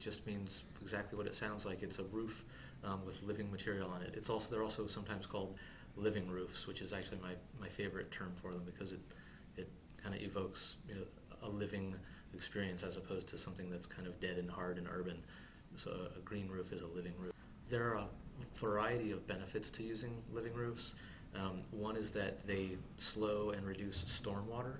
just means exactly what it sounds like. It's a roof with living material on it. They're also sometimes called living roofs, which is actually my favorite term for them because it kind of evokes a living experience as opposed to something that's kind of dead and hard and urban. So a green roof is a living roof. There are a variety of benefits to using living roofs. One is that they slow and reduce stormwater.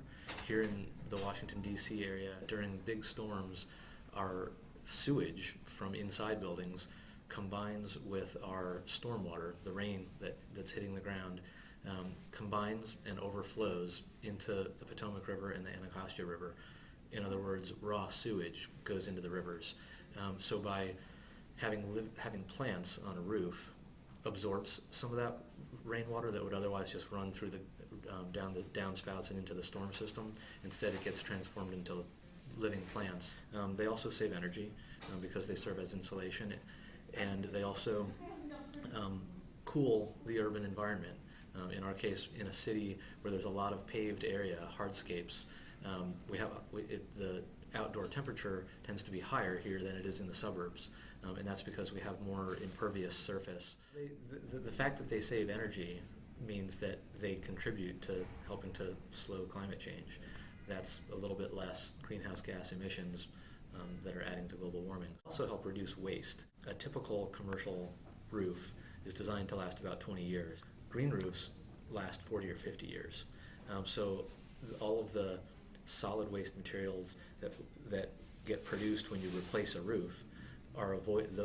Here in the Washington, D.C. area, during big storms, our sewage from inside buildings combines with our stormwater, the rain that's hitting the ground, combines and overflows into the Potomac River and the Anacostia River. In other words, raw sewage goes into the rivers. So by having plants on a roof absorbs some of that rainwater that would otherwise just run through the downspouts and into the storm system. Instead, it gets transformed into living plants. They also save energy because they serve as insulation, and they also cool the urban environment. In our case, in a city where there's a lot of paved area, hardscapes, the outdoor temperature tends to be higher here than it is in the suburbs, and that's because we have more impervious surface. The fact that they save energy means that they contribute to helping to slow climate change. That's a little bit less greenhouse gas emissions that are adding to global warming. Also help reduce waste. A typical commercial roof is designed to last about 20 years. Green roofs last 40 or 50 years. So all of the solid waste materials that get produced when you replace a roof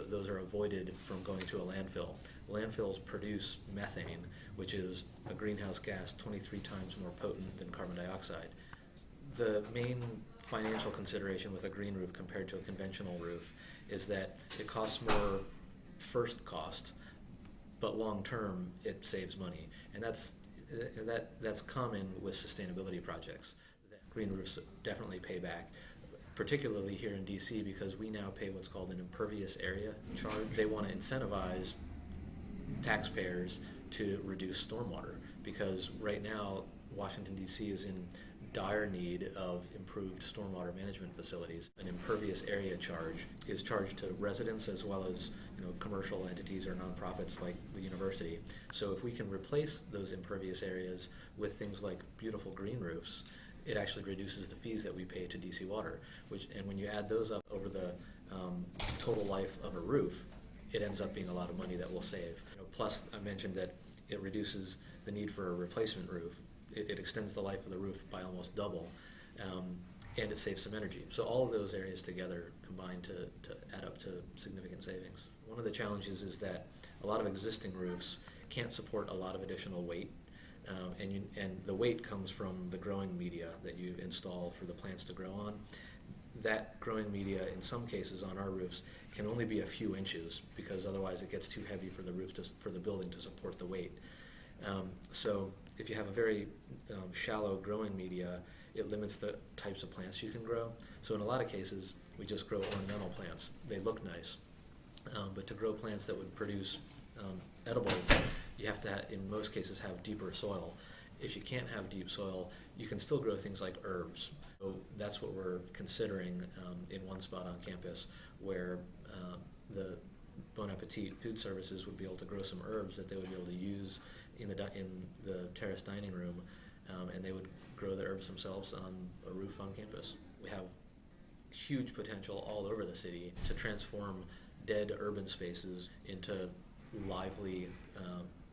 those are avoided from going to a landfill. Landfills produce methane, which is a greenhouse gas 23 times more potent than carbon dioxide. The main financial consideration with a green roof compared to a conventional roof is that it costs more first cost, but long term it saves money, and that's common with sustainability projects. Green roofs definitely pay back, particularly here in DC because we now pay what's called an impervious area charge. They want to incentivize taxpayers to reduce stormwater because right now Washington DC is in dire need of improved stormwater management facilities. An impervious area charge is charged to residents as well as commercial entities or nonprofits like the university. So if we can replace those impervious areas with things like beautiful green roofs, it actually reduces the fees that we pay to DC Water, and when you add those up over the total life of a roof, it ends up being a lot of money that we'll save. Plus, I mentioned that it reduces the need for a replacement roof. It extends the life of the roof by almost double, and it saves some energy. So all of those areas together combine to add up to significant savings. One of the challenges is that a lot of existing roofs can't support a lot of additional weight. And the weight comes from the growing media that you install for the plants to grow on. That growing media, in some cases on our roofs, can only be a few inches because otherwise it gets too heavy for the building to support the weight. So if you have a very shallow growing media, it limits the types of plants you can grow. So in a lot of cases, we just grow ornamental plants. They look nice, but to grow plants that would produce edibles, you have to, in most cases, have deeper soil. If you can't have deep soil, you can still grow things like herbs. So that's what we're considering in one spot on campus where the Bon Appetit food services would be able to grow some herbs that they would be able to use in the terrace dining room, and they would grow the herbs themselves on a roof on campus. We have huge potential all over the city to transform dead urban spaces into lively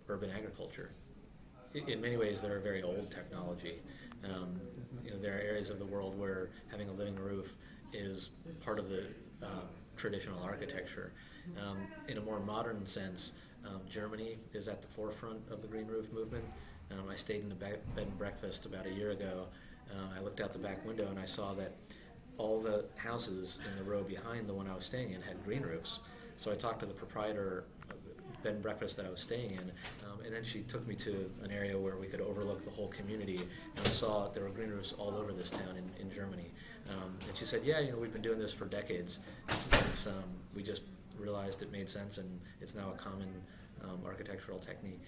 urban agriculture. In many ways, they're a very old technology. There are areas of the world where having a living roof is part of the traditional architecture. In a more modern sense, Germany is at the forefront of the green roof movement. I stayed in a bed and breakfast about a year ago. I looked out the back window and I saw that all the houses in the row behind the one I was staying in had green roofs. So I talked to the proprietor of the bed and breakfast that I was staying in, and then she took me to an area where we could overlook the whole community, and I saw there were green roofs all over this town in Germany. And she said, yeah, we've been doing this for decades. We just realized it made sense, and it's now a common architectural technique.